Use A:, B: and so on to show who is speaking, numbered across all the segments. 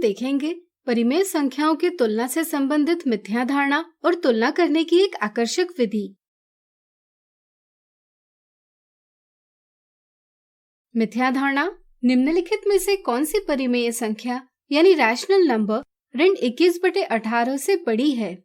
A: देखेंगे परिमेय संख्याओं की तुलना से संबंधित मिथ्या धारणा और तुलना करने की एक आकर्षक विधि। मिथ्या धारणा, निम्नलिखित में से कौन सी परिमेय संख्या यानी रैशनल नंबर ऋण 21/18 से बड़ी है?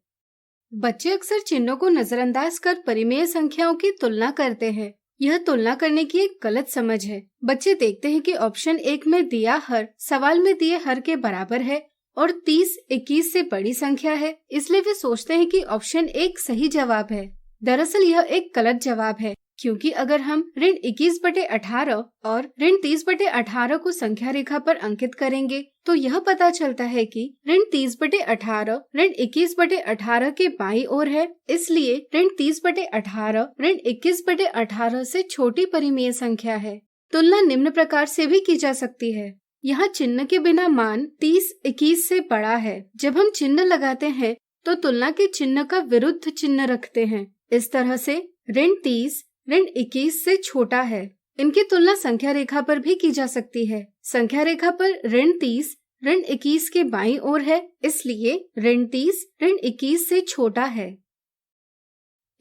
A: बच्चे अक्सर चिन्हों को नजरअंदाज कर परिमेय संख्याओं की तुलना करते हैं। यह तुलना करने की एक गलत समझ है। बच्चे देखते हैं कि ऑप्शन 1 में दिया हर सवाल में दिए हर के बराबर है और 30 21 से बड़ी संख्या है, इसलिए वे सोचते हैं कि ऑप्शन 1 सही जवाब है। दरअसल यह एक गलत जवाब है, क्योंकि अगर हम ऋण 21/18 और ऋण 30/18 को संख्या रेखा पर अंकित करेंगे तो यह पता चलता है कि ऋण 30/18 ऋण 21/18 के बाईं ओर है, इसलिए ऋण 30/18 ऋण 21/18 से छोटी परिमेय संख्या है। तुलना निम्न प्रकार से भी की जा सकती है। यहाँ चिन्ह के बिना मान 30 21 से बड़ा है। जब हम चिन्ह लगाते हैं तो तुलना के चिन्ह का विरुद्ध चिन्ह रखते हैं। इस तरह से ऋण 30 ऋण 21 से छोटा है। इनकी तुलना संख्या रेखा पर भी की जा सकती है। संख्या रेखा पर ऋण 30 ऋण 21 के बाईं ओर है, इसलिए ऋण 30 ऋण 21 से छोटा है।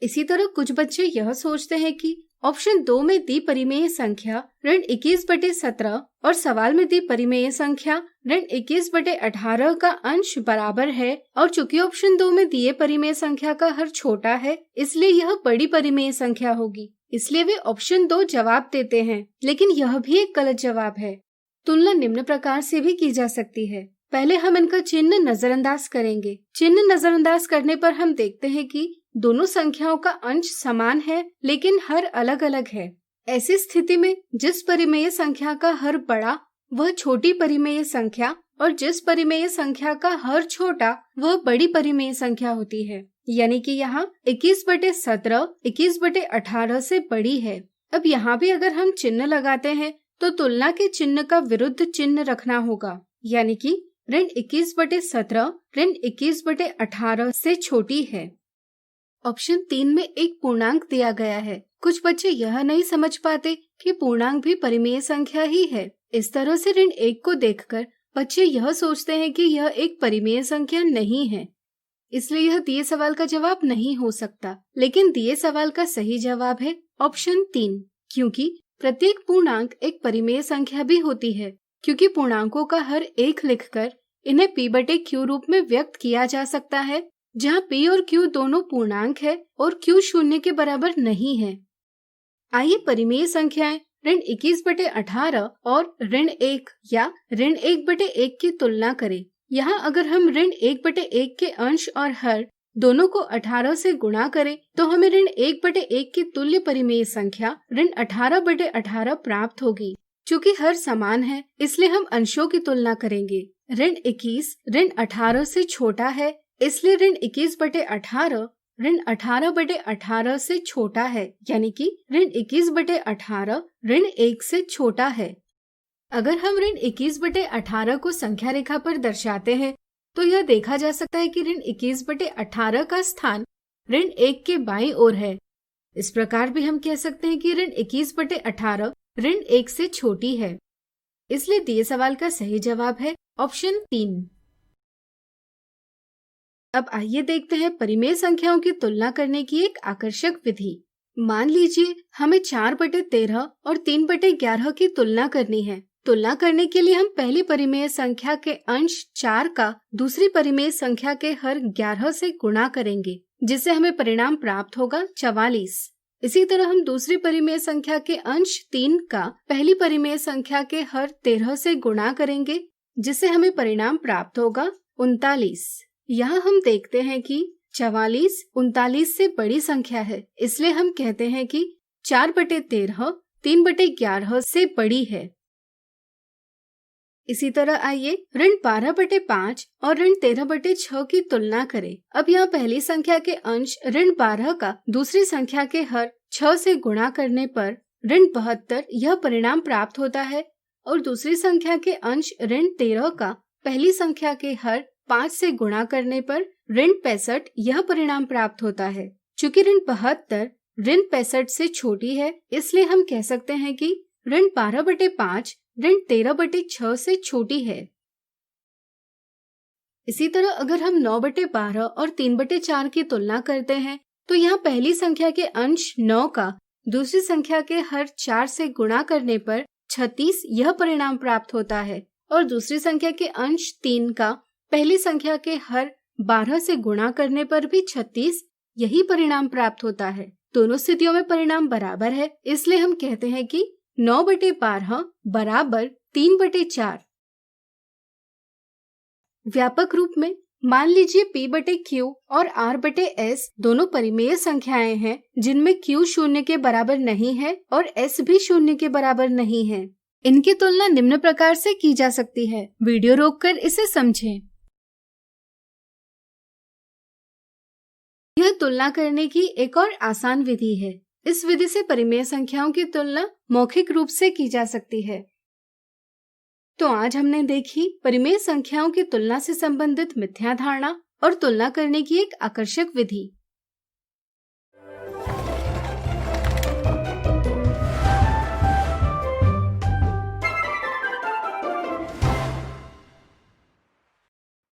A: इसी तरह कुछ बच्चे यह सोचते हैं कि ऑप्शन 2 में दी परिमेय संख्या ऋण 21/17 और सवाल में दी परिमेय संख्या ऋण 21/18 का अंश बराबर है, और चूंकि ऑप्शन 2 में दिए परिमेय संख्या का हर छोटा है, इसलिए यह बड़ी परिमेय संख्या होगी। इसलिए वे ऑप्शन 2 जवाब देते हैं, लेकिन यह भी एक गलत जवाब है। तुलना निम्न प्रकार से भी की जा सकती है। पहले हम इनका चिन्ह नजरअंदाज करेंगे। चिन्ह नजरअंदाज करने पर हम देखते हैं कि दोनों संख्याओं का अंश समान है, लेकिन हर अलग अलग है। ऐसी स्थिति में जिस परिमेय संख्या का हर बड़ा वह छोटी परिमेय संख्या, और जिस परिमेय संख्या का हर छोटा वह बड़ी परिमेय संख्या होती है। यानी कि यहाँ 21/17 21/18 से बड़ी है। अब यहाँ भी अगर हम चिन्ह लगाते हैं तो तुलना के चिन्ह का विरुद्ध चिन्ह रखना होगा, यानी कि ऋण 21/17 ऋण 21/18 से छोटी है। ऑप्शन 3 में एक पूर्णांक दिया गया है। कुछ बच्चे यह नहीं समझ पाते कि पूर्णांक भी परिमेय संख्या ही है। इस तरह से ऋण 1 को देखकर बच्चे यह सोचते हैं कि यह एक परिमेय संख्या नहीं है, इसलिए यह दिए सवाल का जवाब नहीं हो सकता। लेकिन दिए सवाल का सही जवाब है ऑप्शन 3, क्योंकि प्रत्येक पूर्णांक एक परिमेय संख्या भी होती है, क्योंकि पूर्णांकों का हर एक लिखकर इन्हें p/q रूप में व्यक्त किया जा सकता है, जहाँ p और q दोनों पूर्णांक है और q शून्य के बराबर नहीं है। आइए परिमेय संख्याएं ऋण 21/18 और ऋण 1 या ऋण 1/1 की तुलना करें। यहाँ अगर हम ऋण 1/1 के अंश और हर दोनों को 18 से गुणा करें तो हमें ऋण 1/1 की तुल्य परिमेय संख्या ऋण 18/18 प्राप्त होगी। चूँकि हर समान है, इसलिए हम अंशों की तुलना करेंगे। ऋण 21 ऋण 18 से छोटा है, इसलिए ऋण 21/18 ऋण 18/18 से छोटा है, यानी कि ऋण 21/18 ऋण 1 से छोटा है। अगर हम ऋण 21/18 को संख्या रेखा पर दर्शाते हैं तो यह देखा जा सकता है कि ऋण 21/18 का स्थान ऋण 1 के बाईं ओर है। इस प्रकार भी हम कह सकते हैं कि ऋण 21/18 ऋण 1 से छोटी है। इसलिए दिए सवाल का सही जवाब है ऑप्शन 3। अब आइए देखते हैं परिमेय संख्याओं की तुलना करने की एक आकर्षक विधि। मान लीजिए हमें 4/13 और 3/11 की तुलना करनी है। तुलना करने के लिए हम पहली परिमेय संख्या के अंश 4 का दूसरी परिमेय संख्या के हर 11 से गुणा करेंगे, जिससे हमें परिणाम प्राप्त होगा 44। इसी तरह हम दूसरी परिमेय संख्या के अंश 3 का पहली परिमेय संख्या के हर 13 से गुणा करेंगे, जिससे हमें परिणाम प्राप्त होगा 39। यहाँ हम देखते हैं कि 44 39 से बड़ी संख्या है, इसलिए हम कहते हैं कि 4/13 3/11 से बड़ी है। इसी तरह आइए ऋण 12/5 और ऋण 13/6 की तुलना करें। अब यहाँ पहली संख्या के अंश ऋण 12 का दूसरी संख्या के हर 6 से गुणा करने पर ऋण 72 यह परिणाम प्राप्त होता है, और दूसरी संख्या के अंश ऋण 13 का पहली संख्या के हर 5 से गुणा करने पर ऋण 65 यह परिणाम प्राप्त होता है। चूँकि ऋण 72 ऋण 65 से छोटी है, इसलिए हम कह सकते हैं कि ऋण 12/5 ऋण 13/6 से छोटी है। इसी तरह अगर हम 9/12 और 3/4 की तुलना करते हैं तो यहाँ पहली संख्या के अंश 9 का दूसरी संख्या के हर 4 से गुणा करने पर 36 यह परिणाम प्राप्त होता है और दूसरी संख्या के अंश 3 का पहली संख्या के हर 12 से गुणा करने पर भी 36 यही परिणाम प्राप्त होता है। दोनों स्थितियों में परिणाम बराबर है, इसलिए हम कहते हैं कि 9/12 बराबर 3/4। व्यापक रूप में मान लीजिए P/Q और R/S दोनों परिमेय संख्याएं हैं जिनमें Q 0 के बराबर नहीं है और S भी 0 के बराबर नहीं है। इनकी तुलना निम्न प्रकार से की जा सकती है। वीडियो रोककर इसे समझें। यह तुलना करने की एक और आसान विधि है। इस विधि से परिमेय संख्याओं की तुलना मौखिक रूप से की जा सकती है। तो आज हमने देखी परिमेय संख्याओं की तुलना से संबंधित मिथ्या धारणा और तुलना करने की एक आकर्षक विधि।